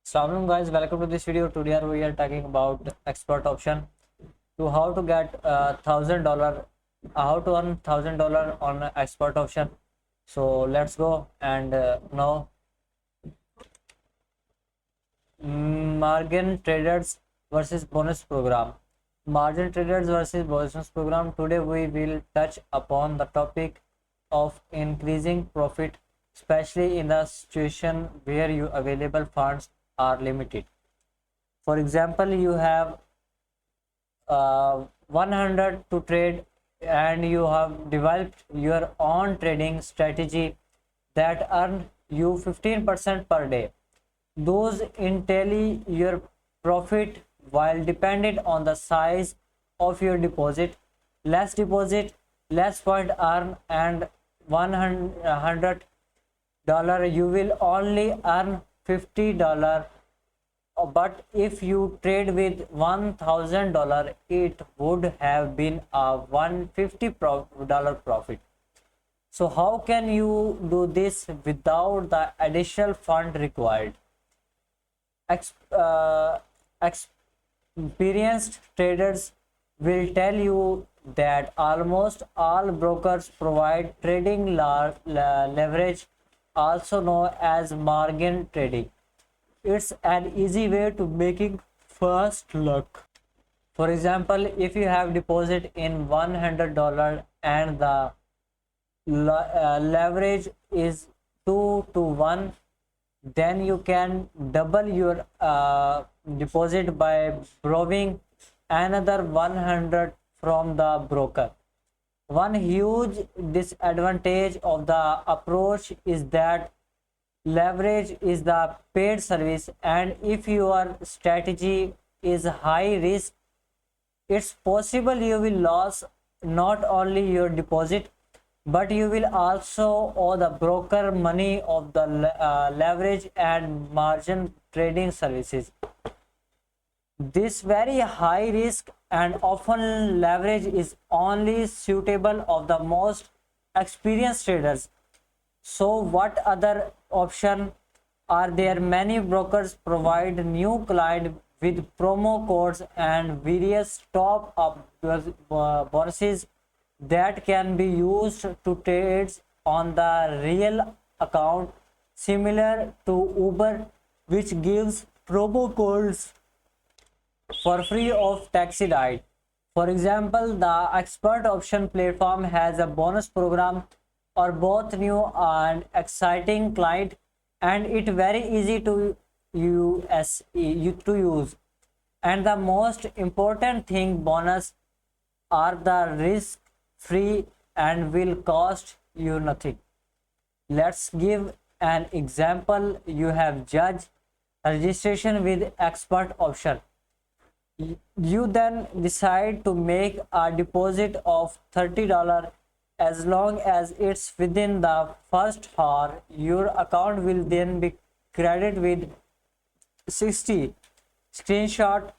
Assalamualaikum guys, welcome to this video. Today we are talking about expert option to how to get $1,000, how to earn $1,000 on expert option. So let's go and now margin traders versus bonus program. Margin traders versus bonus program. Today we will touch upon the topic of increasing profit, especially in the situation where your available funds are limited. For example, you have 100 to trade and you have developed your own trading strategy that earn you 15% per day. Those entail your profit while dependent on the size of your deposit, less point earn, and $100 you will only earn $50. But if you trade with $1,000, it would have been a $150 profit. So how can you do this without the additional fund required? Experienced traders will tell you that almost all brokers provide trading leverage, also known as margin trading. It's an easy way to making fast luck. For example, if you have deposit in $100 and the leverage is 2 to 1, then you can double your deposit by borrowing another 100 from the broker. One huge disadvantage of the approach is that leverage is the paid service, and if your strategy is high risk, it's possible you will lose not only your deposit but you will also owe the broker money of the leverage and margin trading services. This very high risk and often leverage is only suitable of the most experienced traders. So what other option are there? Many brokers provide new client with promo codes and various top up bonuses that can be used to trades on the real account, similar to Uber, which gives promo codes for free of taxi ride. For example, the expert option platform has a bonus program or both new and exciting client, and it very easy to use. And the most important thing, bonus are the risk free and will cost you nothing. Let's give an example. You have judge registration with expert option. You then decide to make a deposit of $30. As long as it's within the first hour, your account will then be credited with 60 screenshot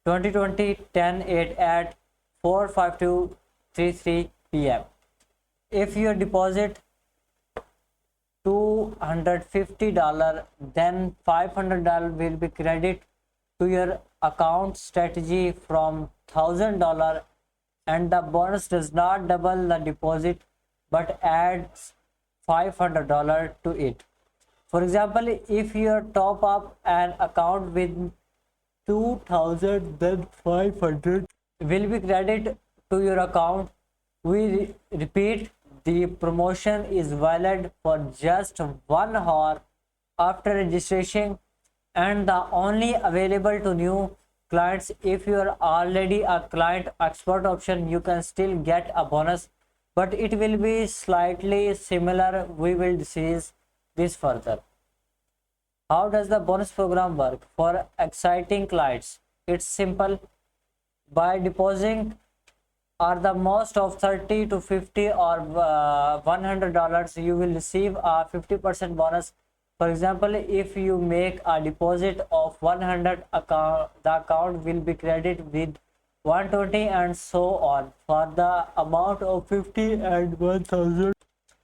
2020 10/8 at 4:52:33 p.m. If your deposit $250, then $500 will be credited to your account strategy from $1,000, and the bonus does not double the deposit but adds $500 to it. For example, if you top up an account with 2,000, then 500 will be credited to your account. We repeat, the promotion is valid for just 1 hour after registration and the only available to new clients. If you are already a client, expert option, you can still get a bonus, but it will be slightly similar. We will discuss this further. How does the bonus program work for exciting clients? It's simple. By depositing are the most of 30 to 50 or $100, you will receive a 50% bonus. For example, if you make a deposit of 100, the account will be credited with 120 and so on. For the amount of 50 and 1000,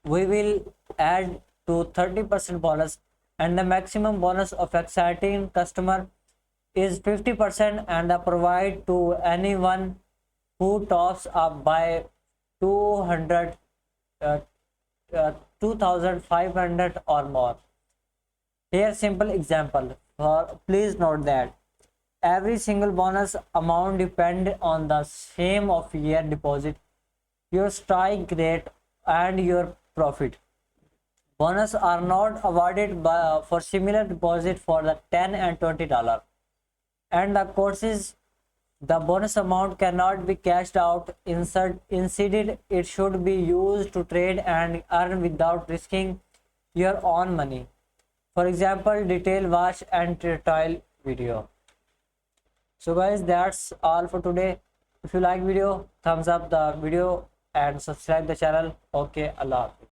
we will add to 30% bonus, and the maximum bonus of exciting customer is 50% and the provide to anyone who tops up by 200 uh, 2500 or more. Here simple example for please note that every single bonus amount depend on the same of year deposit, your strike rate and your profit. Bonus are not awarded for similar deposit for the 10 and $20, and the courses the bonus amount cannot be cashed out. Instead, it should be used to trade and earn without risking your own money. For example, detail watch and trial video. So guys, that's all for today. If you like video, thumbs up the video and subscribe the channel. Okay, Allah Hafiz.